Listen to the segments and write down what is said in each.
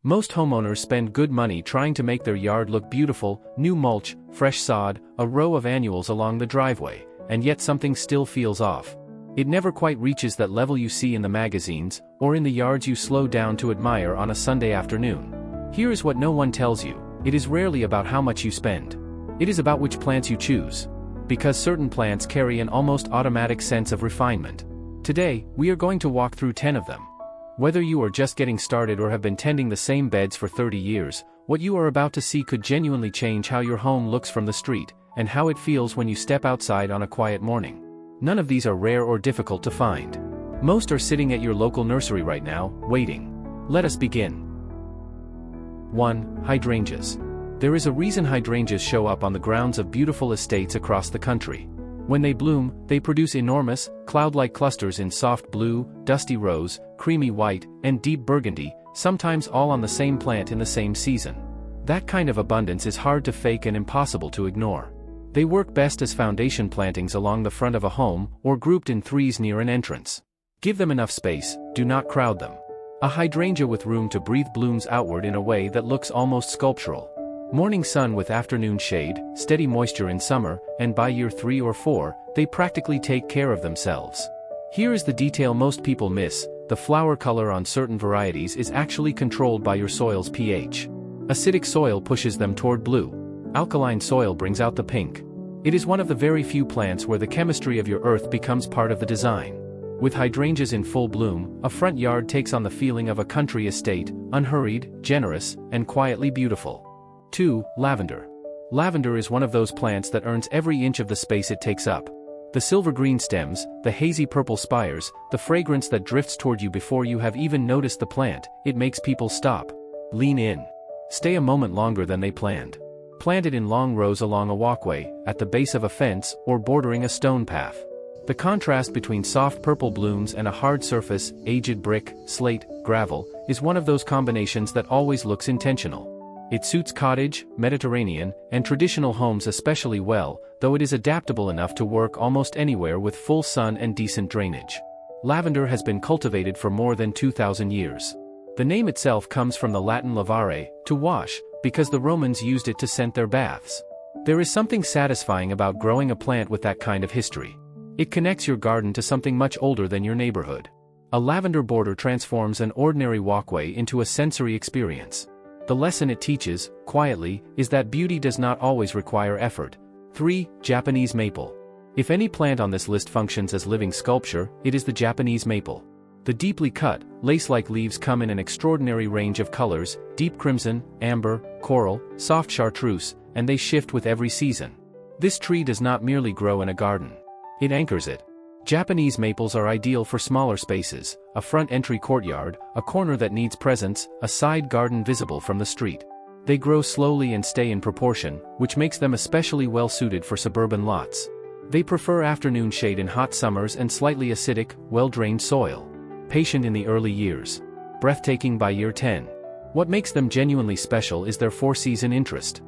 Most homeowners spend good money trying to make their yard look beautiful: new mulch, fresh sod, a row of annuals along the driveway, and yet something still feels off. It never quite reaches that level you see in the magazines, or in the yards you slow down to admire on a Sunday afternoon. Here is what no one tells you: it is rarely about how much you spend. It is about which plants you choose. Because certain plants carry an almost automatic sense of refinement. Today, we are going to walk through 10 of them. Whether you are just getting started or have been tending the same beds for 30 years, what you are about to see could genuinely change how your home looks from the street, and how it feels when you step outside on a quiet morning. None of these are rare or difficult to find. Most are sitting at your local nursery right now, waiting. Let us begin. 1. Hydrangeas. There is a reason hydrangeas show up on the grounds of beautiful estates across the country. When they bloom, they produce enormous, cloud-like clusters in soft blue, dusty rose, creamy white, and deep burgundy, sometimes all on the same plant in the same season. That kind of abundance is hard to fake and impossible to ignore. They work best as foundation plantings along the front of a home, or grouped in threes near an entrance. Give them enough space, do not crowd them. A hydrangea with room to breathe blooms outward in a way that looks almost sculptural. Morning sun with afternoon shade, steady moisture in summer, and by year 3 or 4, they practically take care of themselves. Here is the detail most people miss: the flower color on certain varieties is actually controlled by your soil's pH. Acidic soil pushes them toward blue. Alkaline soil brings out the pink. It is one of the very few plants where the chemistry of your earth becomes part of the design. With hydrangeas in full bloom, a front yard takes on the feeling of a country estate, unhurried, generous, and quietly beautiful. 2. Lavender. Lavender is one of those plants that earns every inch of the space it takes up. The silver-green stems, the hazy purple spires, the fragrance that drifts toward you before you have even noticed the plant, it makes people stop. Lean in. Stay a moment longer than they planned. Plant it in long rows along a walkway, at the base of a fence, or bordering a stone path. The contrast between soft purple blooms and a hard surface, aged brick, slate, gravel, is one of those combinations that always looks intentional. It suits cottage, Mediterranean, and traditional homes especially well, though it is adaptable enough to work almost anywhere with full sun and decent drainage. Lavender has been cultivated for more than 2,000 years. The name itself comes from the Latin lavare, to wash, because the Romans used it to scent their baths. There is something satisfying about growing a plant with that kind of history. It connects your garden to something much older than your neighborhood. A lavender border transforms an ordinary walkway into a sensory experience. The lesson it teaches, quietly, is that beauty does not always require effort. 3. Japanese maple. If any plant on this list functions as living sculpture, it is the Japanese maple. The deeply cut, lace-like leaves come in an extraordinary range of colors: deep crimson, amber, coral, soft chartreuse, and they shift with every season. This tree does not merely grow in a garden. It anchors it. Japanese maples are ideal for smaller spaces: a front entry courtyard, a corner that needs presence, a side garden visible from the street. They grow slowly and stay in proportion, which makes them especially well suited for suburban lots. They prefer afternoon shade in hot summers and slightly acidic, well-drained soil. Patient in the early years. Breathtaking by year 10. What makes them genuinely special is their four-season interest.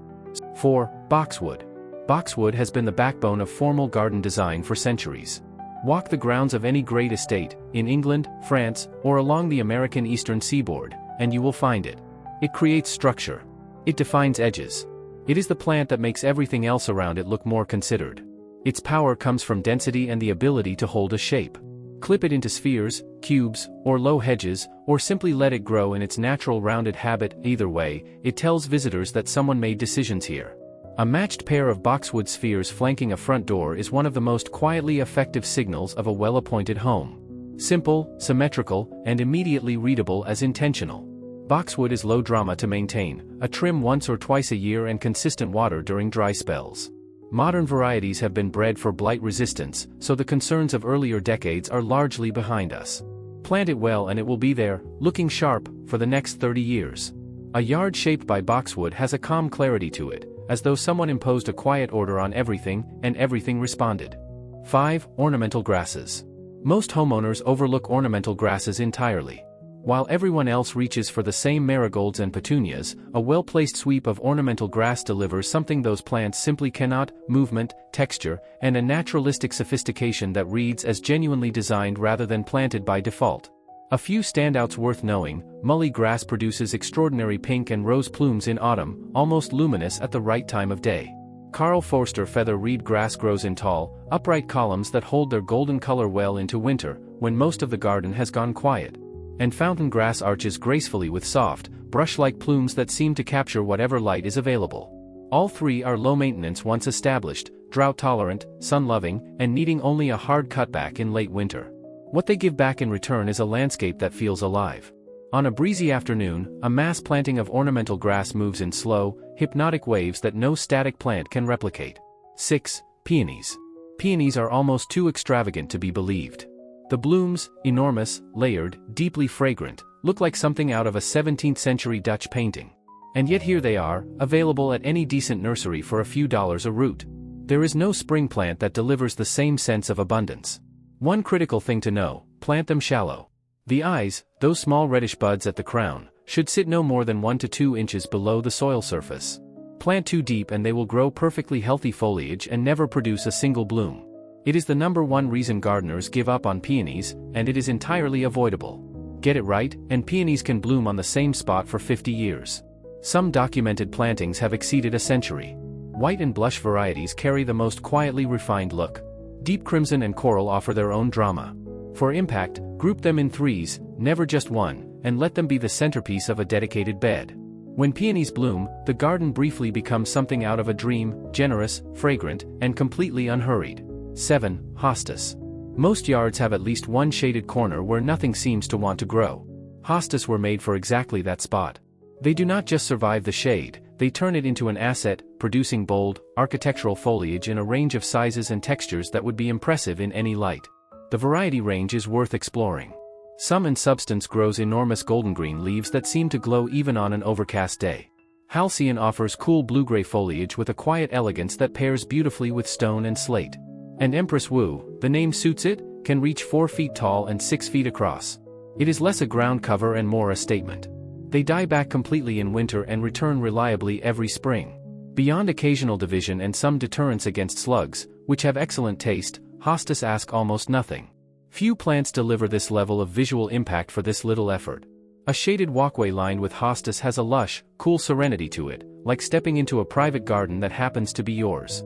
4. Boxwood. Boxwood has been the backbone of formal garden design for centuries. Walk the grounds of any great estate, in England, France, or along the American eastern seaboard, and you will find it. It creates structure. It defines edges. It is the plant that makes everything else around it look more considered. Its power comes from density and the ability to hold a shape. Clip it into spheres, cubes, or low hedges, or simply let it grow in its natural rounded habit. Either way, it tells visitors that someone made decisions here. A matched pair of boxwood spheres flanking a front door is one of the most quietly effective signals of a well-appointed home. Simple, symmetrical, and immediately readable as intentional. Boxwood is low drama to maintain: a trim once or twice a year and consistent water during dry spells. Modern varieties have been bred for blight resistance, so the concerns of earlier decades are largely behind us. Plant it well and it will be there, looking sharp, for the next 30 years. A yard shaped by boxwood has a calm clarity to it, as though someone imposed a quiet order on everything, and everything responded. 5. Ornamental grasses. Most homeowners overlook ornamental grasses entirely. While everyone else reaches for the same marigolds and petunias, a well-placed sweep of ornamental grass delivers something those plants simply cannot: movement, texture, and a naturalistic sophistication that reads as genuinely designed rather than planted by default. A few standouts worth knowing: mulley grass produces extraordinary pink and rose plumes in autumn, almost luminous at the right time of day. Karl Forster feather reed grass grows in tall, upright columns that hold their golden color well into winter, when most of the garden has gone quiet. And fountain grass arches gracefully with soft, brush-like plumes that seem to capture whatever light is available. All three are low maintenance once established, drought-tolerant, sun-loving, and needing only a hard cutback in late winter. What they give back in return is a landscape that feels alive. On a breezy afternoon, a mass planting of ornamental grass moves in slow, hypnotic waves that no static plant can replicate. 6. Peonies. Peonies are almost too extravagant to be believed. The blooms, enormous, layered, deeply fragrant, look like something out of a 17th-century Dutch painting. And yet here they are, available at any decent nursery for a few dollars a root. There is no spring plant that delivers the same sense of abundance. One critical thing to know: plant them shallow. The eyes, those small reddish buds at the crown, should sit no more than 1 to 2 inches below the soil surface. Plant too deep and they will grow perfectly healthy foliage and never produce a single bloom. It is the #1 reason gardeners give up on peonies, and it is entirely avoidable. Get it right, and peonies can bloom on the same spot for 50 years. Some documented plantings have exceeded a century. White and blush varieties carry the most quietly refined look. Deep crimson and coral offer their own drama. For impact, group them in threes, never just one, and let them be the centerpiece of a dedicated bed. When peonies bloom, the garden briefly becomes something out of a dream, generous, fragrant, and completely unhurried. 7. Hostas. Most yards have at least one shaded corner where nothing seems to want to grow. Hostas were made for exactly that spot. They do not just survive the shade, they turn it into an asset, producing bold, architectural foliage in a range of sizes and textures that would be impressive in any light. The variety range is worth exploring. Some in substance grows enormous golden green leaves that seem to glow even on an overcast day. Halcyon offers cool blue-gray foliage with a quiet elegance that pairs beautifully with stone and slate. And Empress Wu, the name suits it, can reach 4 feet tall and 6 feet across. It is less a ground cover and more a statement. They die back completely in winter and return reliably every spring. Beyond occasional division and some deterrence against slugs, which have excellent taste, hostas ask almost nothing. Few plants deliver this level of visual impact for this little effort. A shaded walkway lined with hostas has a lush, cool serenity to it, like stepping into a private garden that happens to be yours.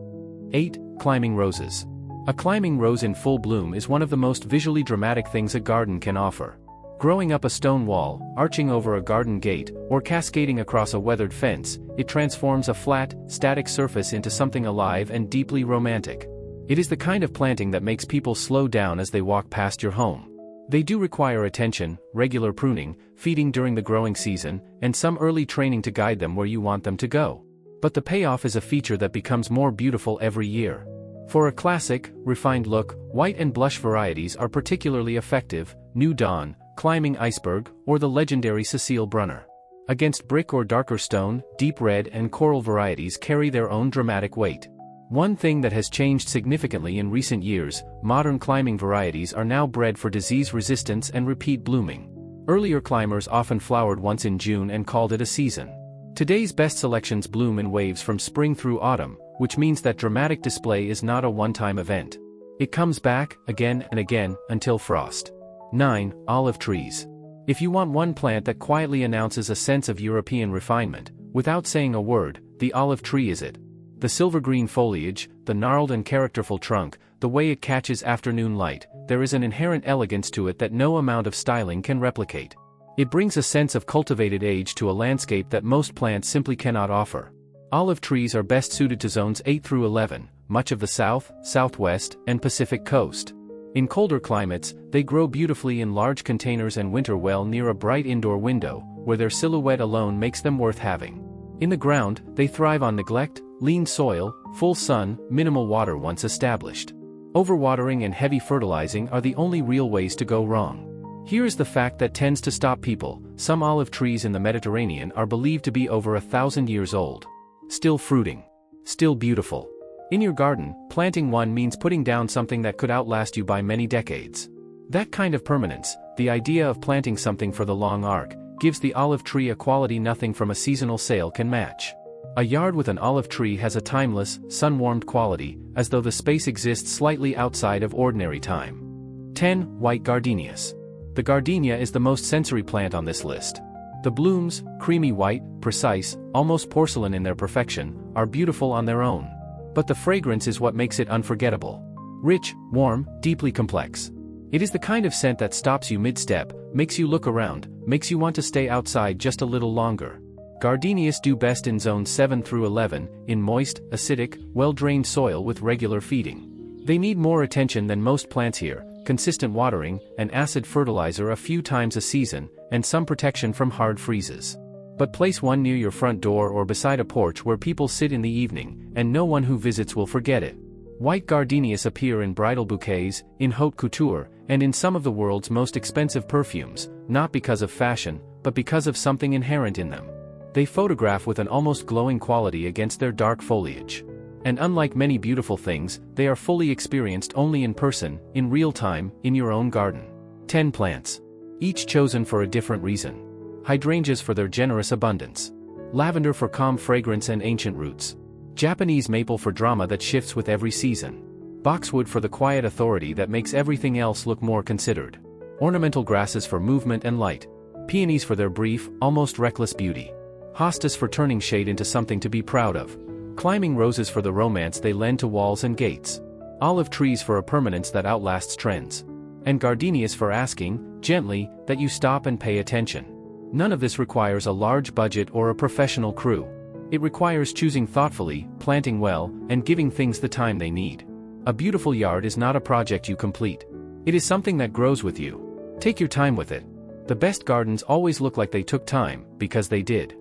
8. Climbing roses. A climbing rose in full bloom is one of the most visually dramatic things a garden can offer. Growing up a stone wall, arching over a garden gate, or cascading across a weathered fence, it transforms a flat, static surface into something alive and deeply romantic. It is the kind of planting that makes people slow down as they walk past your home. They do require attention, regular pruning, feeding during the growing season, and some early training to guide them where you want them to go. But the payoff is a feature that becomes more beautiful every year. For a classic, refined look, white and blush varieties are particularly effective: New Dawn, Climbing Iceberg, or the legendary Cecile Brunner. Against brick or darker stone, deep red and coral varieties carry their own dramatic weight. One thing that has changed significantly in recent years: modern climbing varieties are now bred for disease resistance and repeat blooming. Earlier climbers often flowered once in June and called it a season. Today's best selections bloom in waves from spring through autumn, which means that dramatic display is not a one-time event. It comes back, again and again, until frost. 9. Olive trees. If you want one plant that quietly announces a sense of European refinement, without saying a word, the olive tree is it. The silver-green foliage, the gnarled and characterful trunk, the way it catches afternoon light, there is an inherent elegance to it that no amount of styling can replicate. It brings a sense of cultivated age to a landscape that most plants simply cannot offer. Olive trees are best suited to zones 8 through 11, much of the south, southwest, and Pacific coast. In colder climates, they grow beautifully in large containers and winter well near a bright indoor window, where their silhouette alone makes them worth having. In the ground, they thrive on neglect, lean soil, full sun, minimal water once established. Overwatering and heavy fertilizing are the only real ways to go wrong. Here is the fact that tends to stop people: some olive trees in the Mediterranean are believed to be over 1,000 years old. Still fruiting. Still beautiful. In your garden, planting one means putting down something that could outlast you by many decades. That kind of permanence, the idea of planting something for the long arc, gives the olive tree a quality nothing from a seasonal sale can match. A yard with an olive tree has a timeless, sun-warmed quality, as though the space exists slightly outside of ordinary time. 10. White gardenias. The gardenia is the most sensory plant on this list. The blooms, creamy white, precise, almost porcelain in their perfection, are beautiful on their own. But the fragrance is what makes it unforgettable. Rich, warm, deeply complex. It is the kind of scent that stops you mid-step, makes you look around, makes you want to stay outside just a little longer. Gardenias do best in zones 7 through 11, in moist, acidic, well-drained soil with regular feeding. They need more attention than most plants here, consistent watering, and acid fertilizer a few times a season, and some protection from hard freezes. But place one near your front door or beside a porch where people sit in the evening, and no one who visits will forget it. White gardenias appear in bridal bouquets, in haute couture, and in some of the world's most expensive perfumes, not because of fashion, but because of something inherent in them. They photograph with an almost glowing quality against their dark foliage. And unlike many beautiful things, they are fully experienced only in person, in real time, in your own garden. 10 plants. Each chosen for a different reason. Hydrangeas for their generous abundance. Lavender for calm fragrance and ancient roots. Japanese maple for drama that shifts with every season. Boxwood for the quiet authority that makes everything else look more considered. Ornamental grasses for movement and light. Peonies for their brief, almost reckless beauty. Hostas for turning shade into something to be proud of. Climbing roses for the romance they lend to walls and gates. Olive trees for a permanence that outlasts trends. And gardenias for asking, gently, that you stop and pay attention. None of this requires a large budget or a professional crew. It requires choosing thoughtfully, planting well, and giving things the time they need. A beautiful yard is not a project you complete. It is something that grows with you. Take your time with it. The best gardens always look like they took time, because they did.